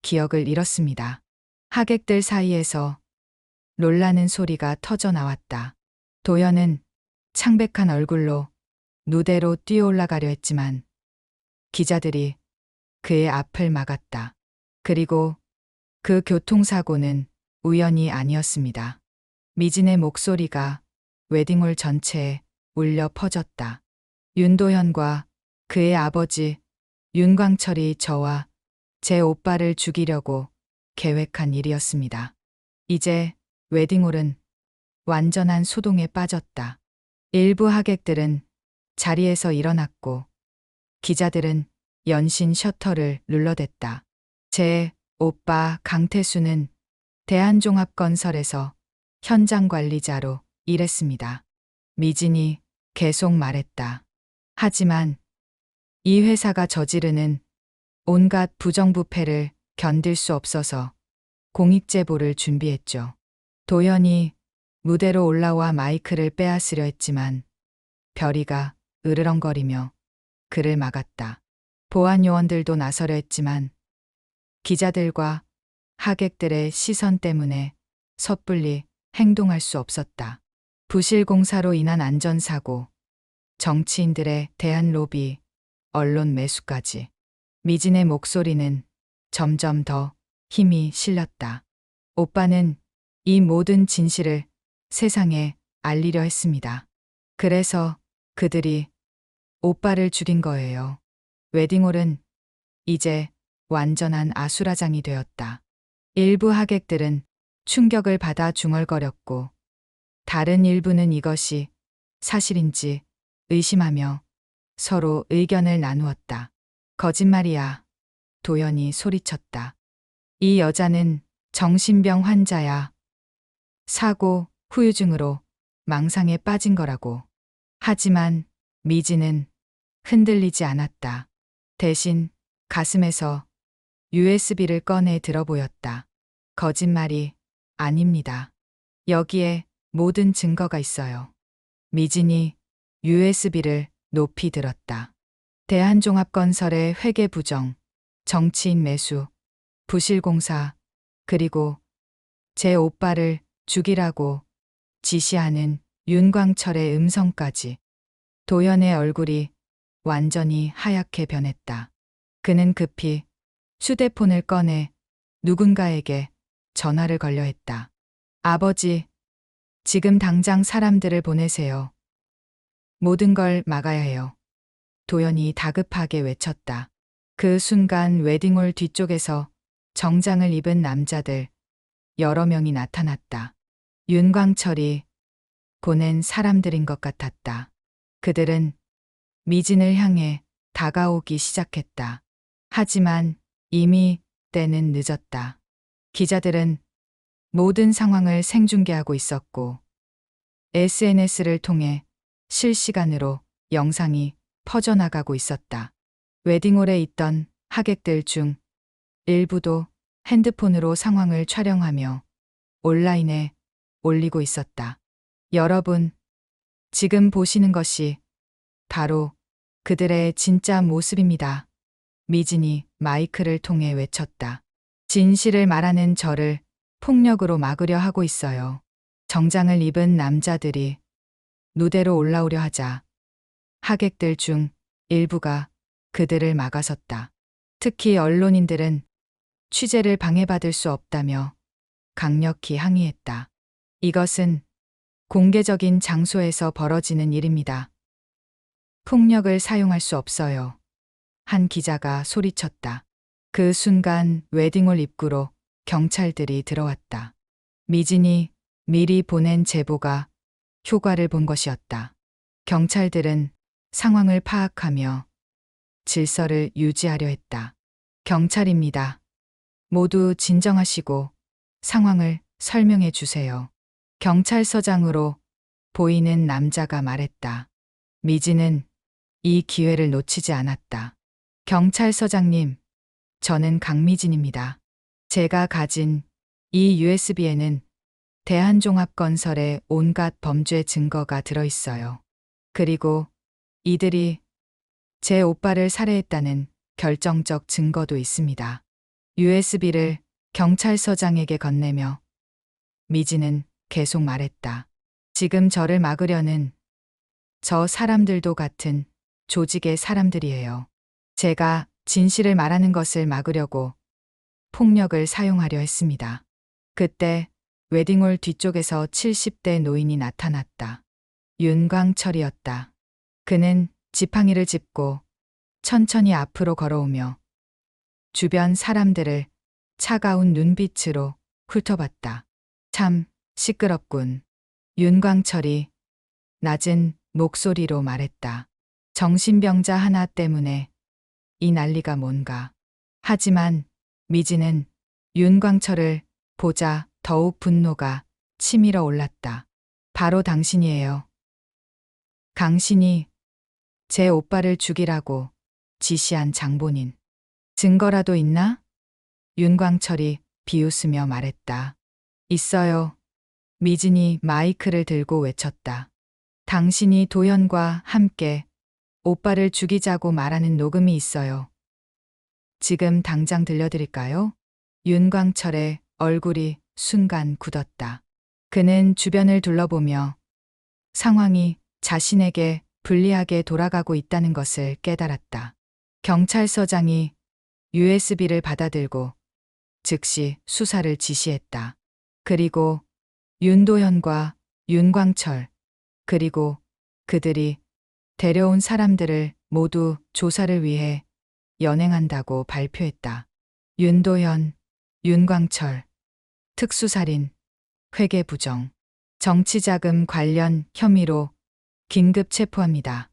기억을 잃었습니다. 하객들 사이에서 놀라는 소리가 터져 나왔다. 도연은 창백한 얼굴로 무대로 뛰어 올라가려 했지만 기자들이 그의 앞을 막았다. 그리고 그 교통사고는 우연이 아니었습니다. 미진의 목소리가 웨딩홀 전체에 울려 퍼졌다. 윤도현과 그의 아버지 윤광철이 저와 제 오빠를 죽이려고 계획한 일이었습니다. 이제 웨딩홀은 완전한 소동에 빠졌다. 일부 하객들은 자리에서 일어났고 기자들은 연신 셔터를 눌러댔다. 제 오빠 강태수는 대한종합건설에서 현장 관리자로 일했습니다. 미진이 계속 말했다. 하지만 이 회사가 저지르는 온갖 부정부패를 견딜 수 없어서 공익제보를 준비했죠. 도연이 무대로 올라와 마이크를 빼앗으려 했지만 별이가 으르렁거리며 그를 막았다. 보안 요원들도 나서려 했지만 기자들과 하객들의 시선 때문에 섣불리 행동할 수 없었다. 부실 공사로 인한 안전사고, 정치인들에 대한 로비, 언론 매수까지. 미진의 목소리는 점점 더 힘이 실렸다. 오빠는 이 모든 진실을 세상에 알리려 했습니다. 그래서 그들이 오빠를 죽인 거예요. 웨딩홀은 이제 완전한 아수라장이 되었다. 일부 하객들은 충격을 받아 중얼거렸고, 다른 일부는 이것이 사실인지 의심하며 서로 의견을 나누었다. 거짓말이야. 도연이 소리쳤다. 이 여자는 정신병 환자야. 사고 후유증으로 망상에 빠진 거라고. 하지만 미진은 흔들리지 않았다. 대신 가슴에서 USB를 꺼내 들어 보였다. 거짓말이 아닙니다. 여기에 모든 증거가 있어요. 미진이 USB를 높이 들었다. 대한종합건설의 회계 부정, 정치인 매수, 부실공사, 그리고 제 오빠를 죽이라고 지시하는 윤광철의 음성까지. 도연의 얼굴이 완전히 하얗게 변했다. 그는 급히 휴대폰을 꺼내 누군가에게 전화를 걸려 했다. 아버지, 지금 당장 사람들을 보내세요. 모든 걸 막아야 해요. 도연이 다급하게 외쳤다. 그 순간 웨딩홀 뒤쪽에서 정장을 입은 남자들 여러 명이 나타났다. 윤광철이 보낸 사람들인 것 같았다. 그들은 미진을 향해 다가오기 시작했다. 하지만 이미 때는 늦었다. 기자들은 모든 상황을 생중계하고 있었고, SNS를 통해 실시간으로 영상이 퍼져나가고 있었다. 웨딩홀에 있던 하객들 중 일부도 핸드폰으로 상황을 촬영하며 온라인에 올리고 있었다. 여러분, 지금 보시는 것이 바로 그들의 진짜 모습입니다. 미진이 마이크를 통해 외쳤다. 진실을 말하는 저를 폭력으로 막으려 하고 있어요. 정장을 입은 남자들이 무대로 올라오려 하자 하객들 중 일부가 그들을 막아섰다. 특히 언론인들은 취재를 방해받을 수 없다며 강력히 항의했다. 이것은 공개적인 장소에서 벌어지는 일입니다. 폭력을 사용할 수 없어요. 한 기자가 소리쳤다. 그 순간 웨딩홀 입구로 경찰들이 들어왔다. 미진이 미리 보낸 제보가 효과를 본 것이었다. 경찰들은 상황을 파악하며 질서를 유지하려 했다. 경찰입니다. 모두 진정하시고 상황을 설명해 주세요. 경찰서장으로 보이는 남자가 말했다. 미진은 이 기회를 놓치지 않았다. 경찰서장님, 저는 강미진입니다. 제가 가진 이 USB에는 대한종합건설의 온갖 범죄 증거가 들어있어요. 그리고 이들이 제 오빠를 살해했다는 결정적 증거도 있습니다. USB를 경찰서장에게 건네며 미진은 계속 말했다. 지금 저를 막으려는 저 사람들도 같은 조직의 사람들이에요. 제가 진실을 말하는 것을 막으려고 폭력을 사용하려 했습니다. 그때 웨딩홀 뒤쪽에서 70대 노인이 나타났다. 윤광철이었다. 그는 지팡이를 짚고 천천히 앞으로 걸어오며 주변 사람들을 차가운 눈빛으로 훑어봤다. 참 시끄럽군. 윤광철이 낮은 목소리로 말했다. 정신병자 하나 때문에 이 난리가 뭔가. 하지만 미진은 윤광철을 보자 더욱 분노가 치밀어 올랐다. 바로 당신이에요. 당신이 제 오빠를 죽이라고 지시한 장본인. 증거라도 있나? 윤광철이 비웃으며 말했다. 있어요. 미진이 마이크를 들고 외쳤다. 당신이 도현과 함께 오빠를 죽이자고 말하는 녹음이 있어요. 지금 당장 들려드릴까요? 윤광철의 얼굴이 순간 굳었다. 그는 주변을 둘러보며 상황이 자신에게 불리하게 돌아가고 있다는 것을 깨달았다. 경찰서장이 USB를 받아들고 즉시 수사를 지시했다. 그리고 윤도현과 윤광철, 그리고 그들이 데려온 사람들을 모두 조사를 위해 연행한다고 발표했다. 윤도현, 윤광철, 특수살인, 회계부정, 정치자금 관련 혐의로 긴급 체포합니다.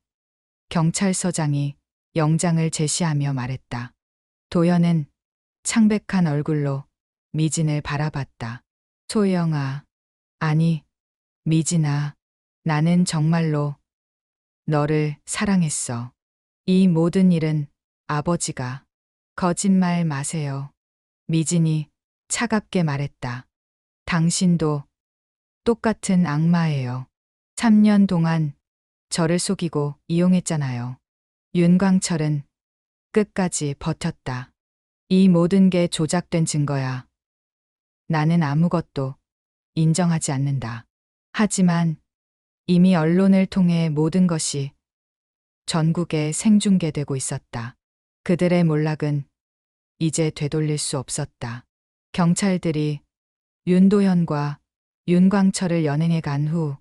경찰서장이 영장을 제시하며 말했다. 도현은 창백한 얼굴로 미진을 바라봤다. 소영아, 아니, 미진아, 나는 정말로 너를 사랑했어. 이 모든 일은 아버지가. 거짓말 마세요. 미진이 차갑게 말했다. 당신도 똑같은 악마예요. 3년 동안 저를 속이고 이용했잖아요. 윤광철은 끝까지 버텼다. 이 모든 게 조작된 증거야. 나는 아무것도 인정하지 않는다. 하지만 이미 언론을 통해 모든 것이 전국에 생중계되고 있었다. 그들의 몰락은 이제 되돌릴 수 없었다. 경찰들이 윤도현과 윤광철을 연행해 간 후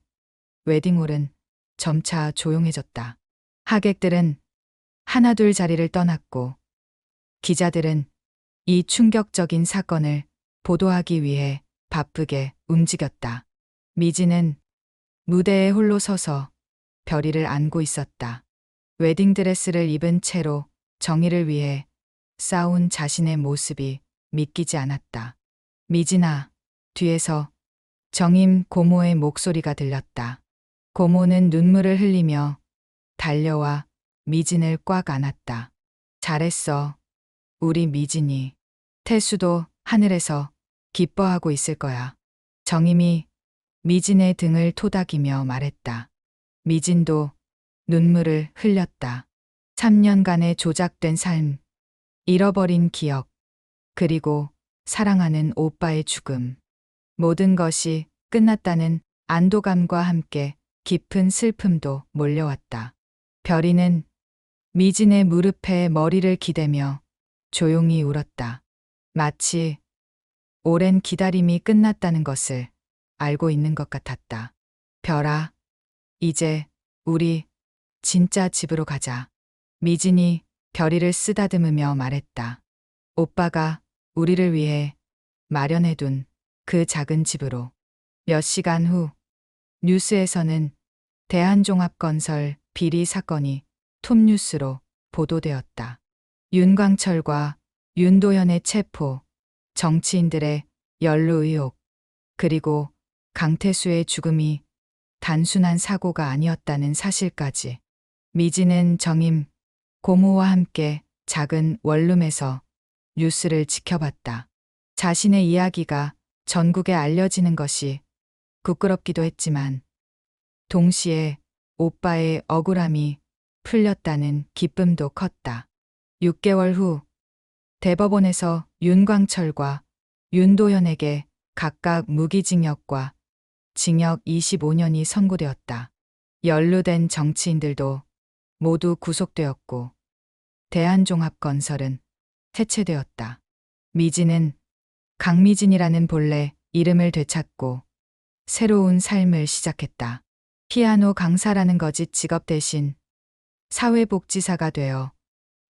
웨딩홀은 점차 조용해졌다. 하객들은 하나둘 자리를 떠났고 기자들은 이 충격적인 사건을 보도하기 위해 바쁘게 움직였다. 미진은 무대에 홀로 서서 별이를 안고 있었다. 웨딩드레스를 입은 채로 정의를 위해 싸운 자신의 모습이 믿기지 않았다. 미진아, 뒤에서 정임 고모의 목소리가 들렸다. 고모는 눈물을 흘리며 달려와 미진을 꽉 안았다. 잘했어. 우리 미진이. 태수도 하늘에서 기뻐하고 있을 거야. 정임이 미진의 등을 토닥이며 말했다. 미진도 눈물을 흘렸다. 3년간의 조작된 삶, 잃어버린 기억, 그리고 사랑하는 오빠의 죽음. 모든 것이 끝났다는 안도감과 함께 깊은 슬픔도 몰려왔다. 별이는 미진의 무릎에 머리를 기대며 조용히 울었다. 마치 오랜 기다림이 끝났다는 것을 알고 있는 것 같았다. 별아, 이제 우리 진짜 집으로 가자. 미진이 별이를 쓰다듬으며 말했다. 오빠가 우리를 위해 마련해둔 그 작은 집으로. 몇 시간 후 뉴스에서는 대한종합건설 비리 사건이 톱뉴스로 보도되었다. 윤광철과 윤도현의 체포, 정치인들의 연루 의혹, 그리고 강태수의 죽음이 단순한 사고가 아니었다는 사실까지. 미진은 정임, 고모와 함께 작은 원룸에서 뉴스를 지켜봤다. 자신의 이야기가 전국에 알려지는 것이 부끄럽기도 했지만 동시에 오빠의 억울함이 풀렸다는 기쁨도 컸다. 6개월 후 대법원에서 윤광철과 윤도현에게 각각 무기징역과 징역 25년이 선고되었다. 연루된 정치인들도 모두 구속되었고 대한종합건설은 해체되었다. 미진은 강미진이라는 본래 이름을 되찾고 새로운 삶을 시작했다. 피아노 강사라는 거짓 직업 대신 사회복지사가 되어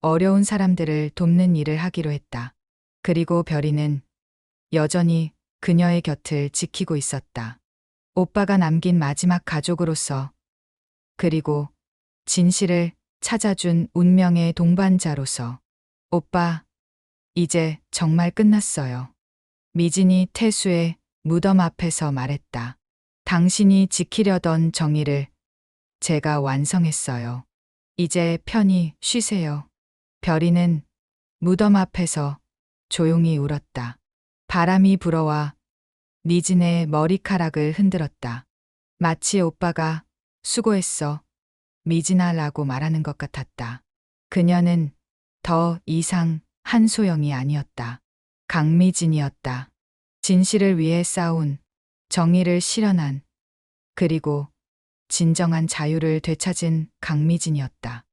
어려운 사람들을 돕는 일을 하기로 했다. 그리고 별이는 여전히 그녀의 곁을 지키고 있었다. 오빠가 남긴 마지막 가족으로서, 그리고 진실을 찾아준 운명의 동반자로서. 오빠, 이제 정말 끝났어요. 미진이 태수의 무덤 앞에서 말했다. 당신이 지키려던 정의를 제가 완성했어요. 이제 편히 쉬세요. 별이는 무덤 앞에서 조용히 울었다. 바람이 불어와 미진의 머리카락을 흔들었다. 마치 오빠가 수고했어, 미진아라고 말하는 것 같았다. 그녀는 더 이상 한소영이 아니었다. 강미진이었다. 진실을 위해 싸운, 정의를 실현한, 그리고 진정한 자유를 되찾은 강미진이었다.